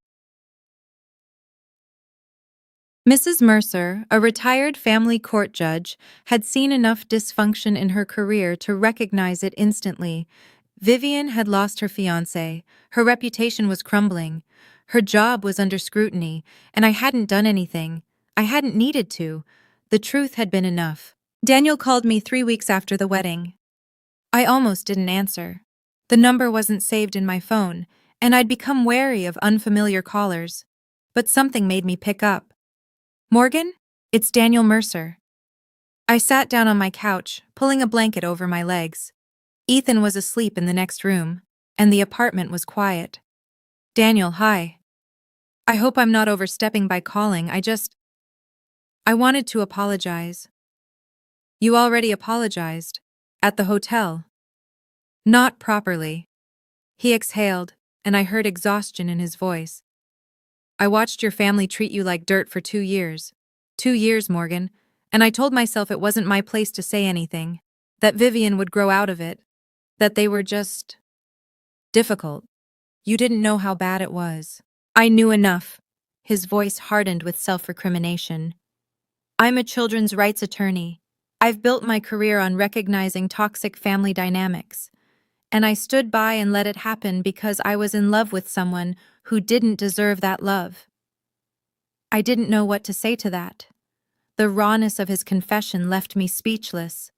Mrs. Mercer, a retired family court judge, had seen enough dysfunction in her career to recognize it instantly. Vivian had lost her fiancé, her reputation was crumbling, her job was under scrutiny, and I hadn't done anything. I hadn't needed to. The truth had been enough. Daniel called me 3 weeks after the wedding. I almost didn't answer. The number wasn't saved in my phone, and I'd become wary of unfamiliar callers. But something made me pick up. "Morgan, it's Daniel Mercer." I sat down on my couch, pulling a blanket over my legs. Ethan was asleep in the next room, and the apartment was quiet. "Daniel, hi. I hope I'm not overstepping by calling. I wanted to apologize." "You already apologized. At the hotel." "Not properly." He exhaled, and I heard exhaustion in his voice. "I watched your family treat you like dirt for 2 years. 2 years, Morgan, and I told myself it wasn't my place to say anything, that Vivian would grow out of it, that they were just difficult. You didn't know how bad it was." "I knew enough." His voice hardened with self-recrimination. "I'm a children's rights attorney. I've built my career on recognizing toxic family dynamics. And I stood by and let it happen because I was in love with someone who didn't deserve that love." I didn't know what to say to that. The rawness of his confession left me speechless.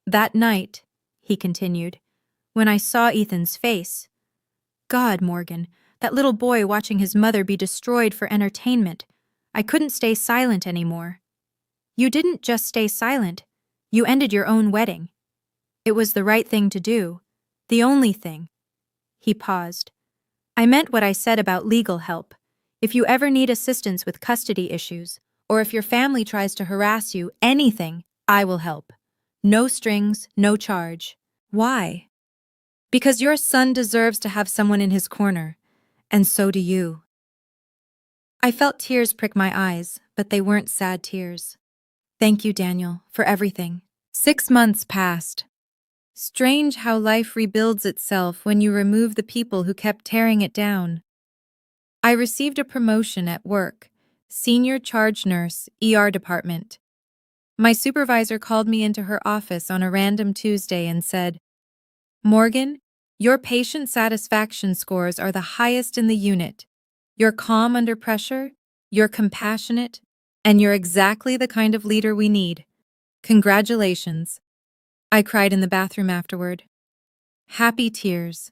"That night," he continued, "when I saw Ethan's face, God, Morgan, that little boy watching his mother be destroyed for entertainment, I couldn't stay silent anymore." "You didn't just stay silent. You ended your own wedding. It was the right thing to do. The only thing." He paused. "I meant what I said about legal help. If you ever need assistance with custody issues, or if your family tries to harass you, anything, I will help. No strings, no charge." "Why?" "Because your son deserves to have someone in his corner, and so do you." I felt tears prick my eyes, but they weren't sad tears. "Thank you, Daniel, for everything." 6 months passed. Strange how life rebuilds itself when you remove the people who kept tearing it down. I received a promotion at work, senior charge nurse, ER department. My supervisor called me into her office on a random Tuesday and said, "Morgan, your patient satisfaction scores are the highest in the unit. You're calm under pressure, you're compassionate, and you're exactly the kind of leader we need. Congratulations." I cried in the bathroom afterward. Happy tears.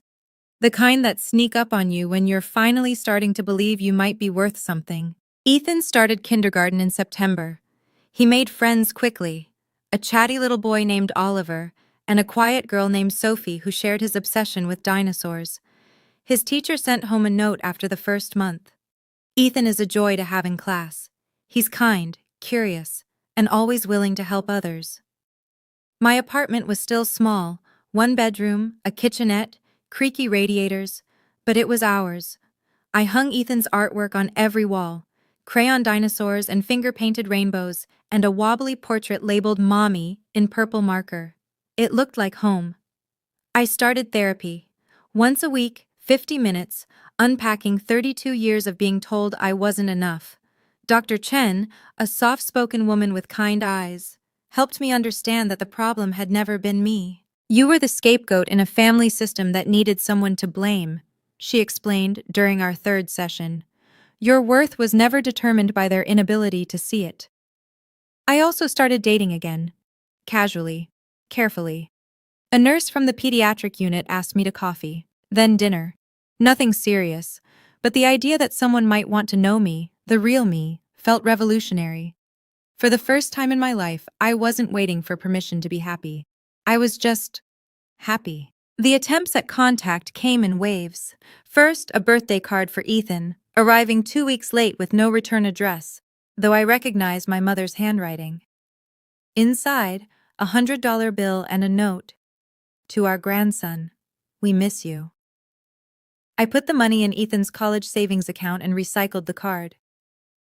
The kind that sneak up on you when you're finally starting to believe you might be worth something. Ethan started kindergarten in September. He made friends quickly, a chatty little boy named Oliver, and a quiet girl named Sophie who shared his obsession with dinosaurs. His teacher sent home a note after the first month. "Ethan is a joy to have in class. He's kind, curious, and always willing to help others." My apartment was still small, 1 bedroom, a kitchenette, creaky radiators, but it was ours. I hung Ethan's artwork on every wall, crayon dinosaurs and finger-painted rainbows, and a wobbly portrait labeled Mommy in purple marker. It looked like home. I started therapy. Once a week, 50 minutes, unpacking 32 years of being told I wasn't enough. Dr. Chen, a soft-spoken woman with kind eyes, helped me understand that the problem had never been me. You were the scapegoat in a family system that needed someone to blame, she explained during our third session. Your worth was never determined by their inability to see it. I also started dating again. Casually. Carefully. A nurse from the pediatric unit asked me to coffee, then dinner. Nothing serious, but the idea that someone might want to know me, the real me, felt revolutionary. For the first time in my life, I wasn't waiting for permission to be happy. I was just happy. The attempts at contact came in waves. First, a birthday card for Ethan, arriving 2 weeks late with no return address, though I recognized my mother's handwriting. Inside, $100 bill and a note. To our grandson, we miss you. I put the money in Ethan's college savings account and recycled the card.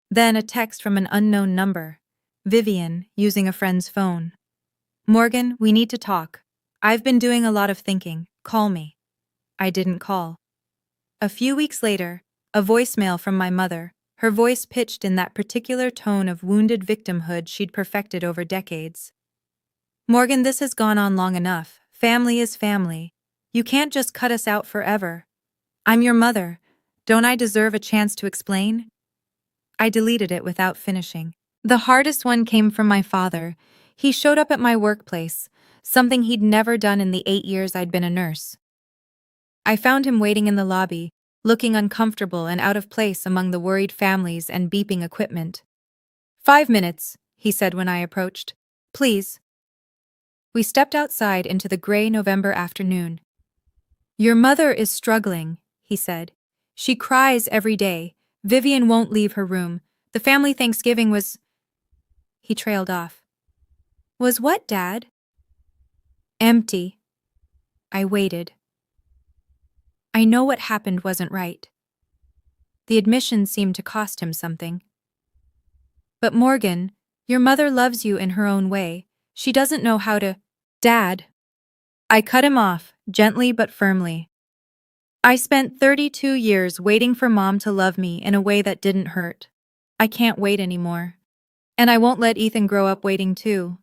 Then a text from an unknown number. Vivian, using a friend's phone. Morgan, we need to talk. I've been doing a lot of thinking. Call me. I didn't call. A few weeks later, a voicemail from my mother, her voice pitched in that particular tone of wounded victimhood she'd perfected over decades. Morgan, this has gone on long enough. Family is family. You can't just cut us out forever. I'm your mother. Don't I deserve a chance to explain? I deleted it without finishing. The hardest one came from my father. He showed up at my workplace, something he'd never done in the 8 years I'd been a nurse. I found him waiting in the lobby, looking uncomfortable and out of place among the worried families and beeping equipment. 5 minutes, he said when I approached. Please. We stepped outside into the gray November afternoon. Your mother is struggling, he said. She cries every day. Vivian won't leave her room. The family Thanksgiving was... He trailed off. Was what, Dad? Empty. I waited. I know what happened wasn't right. The admission seemed to cost him something. But Morgan, your mother loves you in her own way. She doesn't know how to... Dad. I cut him off, gently but firmly. I spent 32 years waiting for Mom to love me in a way that didn't hurt. I can't wait anymore. And I won't let Ethan grow up waiting too.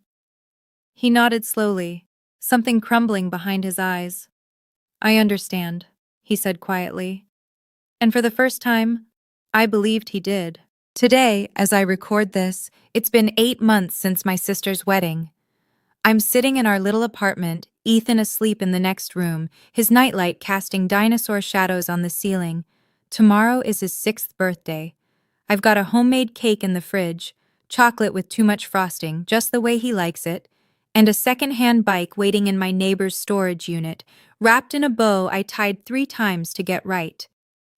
He nodded slowly, something crumbling behind his eyes. I understand, he said quietly. And for the first time, I believed he did. Today, as I record this, it's been 8 months since my sister's wedding. I'm sitting in our little apartment, Ethan asleep in the next room, his nightlight casting dinosaur shadows on the ceiling. Tomorrow is his 6th birthday. I've got a homemade cake in the fridge, chocolate with too much frosting, just the way he likes it, and a second-hand bike waiting in my neighbor's storage unit, wrapped in a bow I tied 3 times to get right.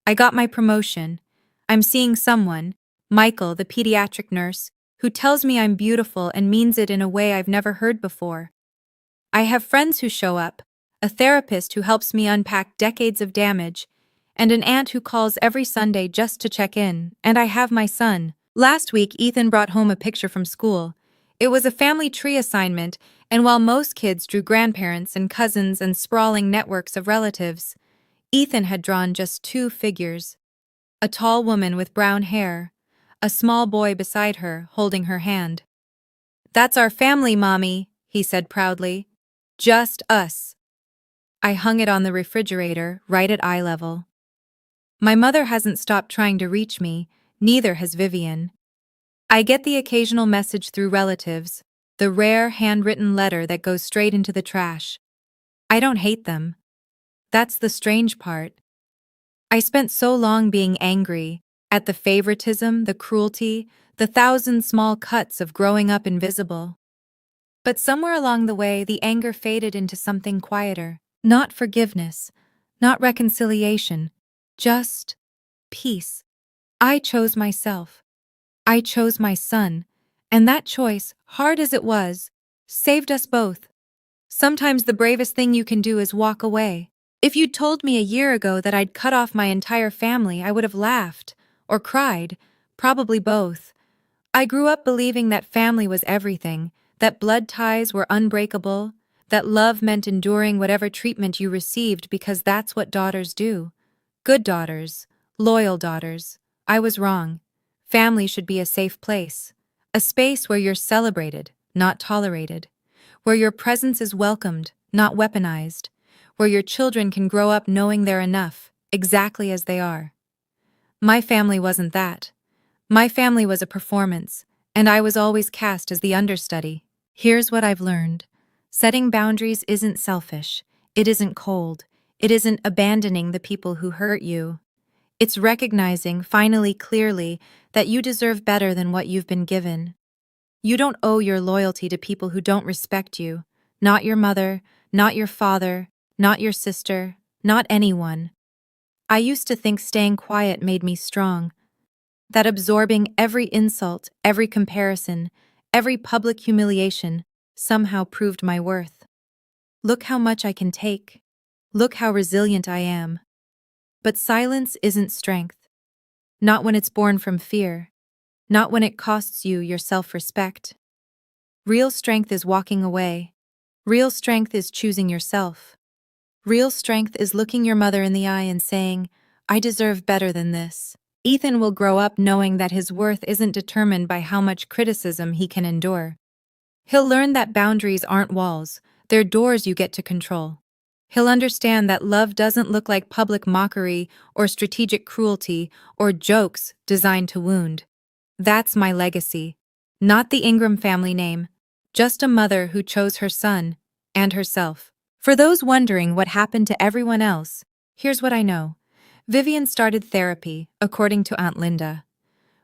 I got my promotion. I'm seeing someone, Michael, the pediatric nurse, who tells me I'm beautiful and means it in a way I've never heard before. I have friends who show up, a therapist who helps me unpack decades of damage, and an aunt who calls every Sunday just to check in, and I have my son. Last week, Ethan brought home a picture from school. It was a family tree assignment, and while most kids drew grandparents and cousins and sprawling networks of relatives, Ethan had drawn just 2 figures. A tall woman with brown hair, a small boy beside her, holding her hand. That's our family, Mommy, he said proudly. Just us. I hung it on the refrigerator, right at eye level. My mother hasn't stopped trying to reach me, neither has Vivian. I get the occasional message through relatives, the rare handwritten letter that goes straight into the trash. I don't hate them. That's the strange part. I spent so long being angry, at the favoritism, the cruelty, the 1,000 small cuts of growing up invisible. But somewhere along the way, the anger faded into something quieter. Not forgiveness, not reconciliation, just peace. I chose myself. I chose my son, and that choice, hard as it was, saved us both. Sometimes the bravest thing you can do is walk away. If you'd told me a year ago that I'd cut off my entire family, I would have laughed. Or cried, probably both. I grew up believing that family was everything, that blood ties were unbreakable, that love meant enduring whatever treatment you received because that's what daughters do. Good daughters, loyal daughters. I was wrong. Family should be a safe place, a space where you're celebrated, not tolerated, where your presence is welcomed, not weaponized, where your children can grow up knowing they're enough, exactly as they are. My family wasn't that. My family was a performance, and I was always cast as the understudy. Here's what I've learned. Setting boundaries isn't selfish. It isn't cold. It isn't abandoning the people who hurt you. It's recognizing, finally clearly, that you deserve better than what you've been given. You don't owe your loyalty to people who don't respect you. Not your mother, not your father, not your sister, not anyone. I used to think staying quiet made me strong, that absorbing every insult, every comparison, every public humiliation somehow proved my worth. Look how much I can take. Look how resilient I am. But silence isn't strength. Not when it's born from fear. Not when it costs you your self-respect. Real strength is walking away. Real strength is choosing yourself. Real strength is looking your mother in the eye and saying, I deserve better than this. Ethan will grow up knowing that his worth isn't determined by how much criticism he can endure. He'll learn that boundaries aren't walls, they're doors you get to control. He'll understand that love doesn't look like public mockery or strategic cruelty or jokes designed to wound. That's my legacy. Not the Ingram family name, just a mother who chose her son and herself. For those wondering what happened to everyone else, here's what I know. Vivian started therapy, according to Aunt Linda.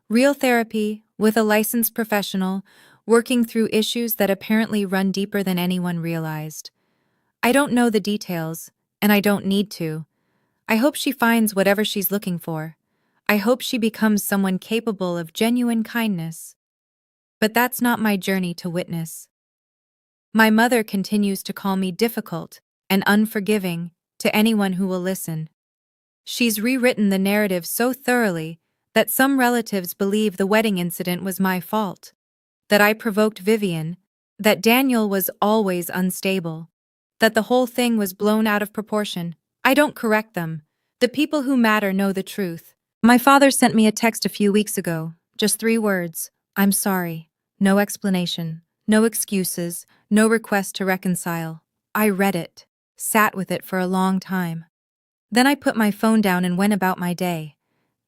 Real therapy, with a licensed professional, working through issues that apparently run deeper than anyone realized. I don't know the details, and I don't need to. I hope she finds whatever she's looking for. I hope she becomes someone capable of genuine kindness. But that's not my journey to witness. My mother continues to call me difficult and unforgiving to anyone who will listen. She's rewritten the narrative so thoroughly that some relatives believe the wedding incident was my fault, that I provoked Vivian, that Daniel was always unstable, that the whole thing was blown out of proportion. I don't correct them. The people who matter know the truth. My father sent me a text a few weeks ago, just 3 words, I'm sorry. No explanation, no excuses, no request to reconcile. I read it, sat with it for a long time. Then I put my phone down and went about my day.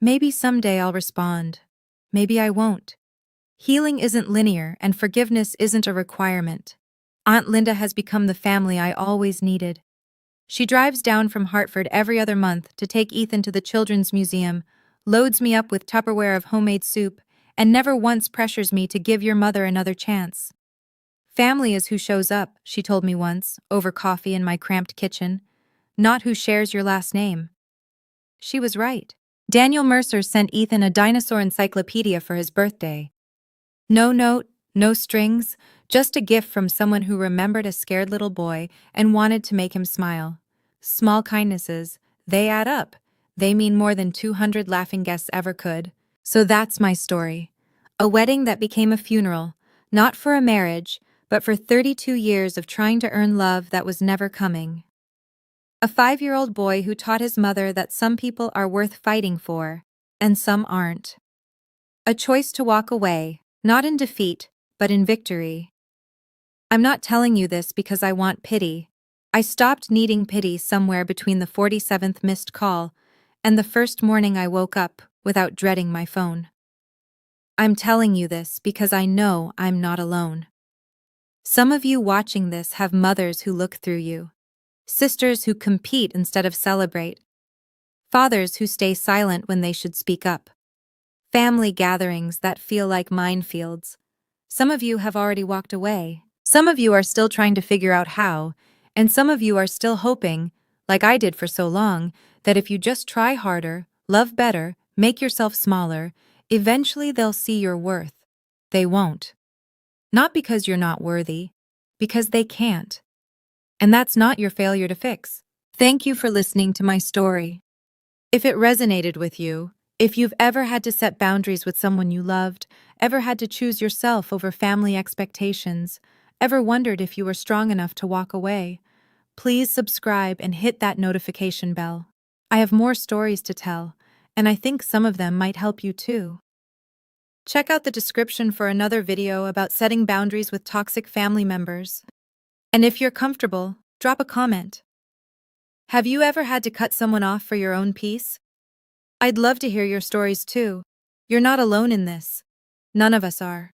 Maybe someday I'll respond. Maybe I won't. Healing isn't linear and forgiveness isn't a requirement. Aunt Linda has become the family I always needed. She drives down from Hartford every other month to take Ethan to the Children's Museum, loads me up with Tupperware of homemade soup, and never once pressures me to give your mother another chance. Family is who shows up, she told me once, over coffee in my cramped kitchen, not who shares your last name. She was right. Daniel Mercer sent Ethan a dinosaur encyclopedia for his birthday. No note, no strings, just a gift from someone who remembered a scared little boy and wanted to make him smile. Small kindnesses, they add up. They mean more than 200 laughing guests ever could. So that's my story. A wedding that became a funeral, not for a marriage, but for 32 years of trying to earn love that was never coming. A 5-year-old boy who taught his mother that some people are worth fighting for, and some aren't. A choice to walk away, not in defeat, but in victory. I'm not telling you this because I want pity. I stopped needing pity somewhere between the 47th missed call and the first morning I woke up without dreading my phone. I'm telling you this because I know I'm not alone. Some of you watching this have mothers who look through you, sisters who compete instead of celebrate, fathers who stay silent when they should speak up, family gatherings that feel like minefields. Some of you have already walked away. Some of you are still trying to figure out how, and some of you are still hoping, like I did for so long, that if you just try harder, love better, make yourself smaller, eventually they'll see your worth. They won't. Not because you're not worthy, because they can't. And that's not your failure to fix. Thank you for listening to my story. If it resonated with you, if you've ever had to set boundaries with someone you loved, ever had to choose yourself over family expectations, ever wondered if you were strong enough to walk away, please subscribe and hit that notification bell. I have more stories to tell, and I think some of them might help you too. Check out the description for another video about setting boundaries with toxic family members. And if you're comfortable, drop a comment. Have you ever had to cut someone off for your own peace? I'd love to hear your stories too. You're not alone in this. None of us are.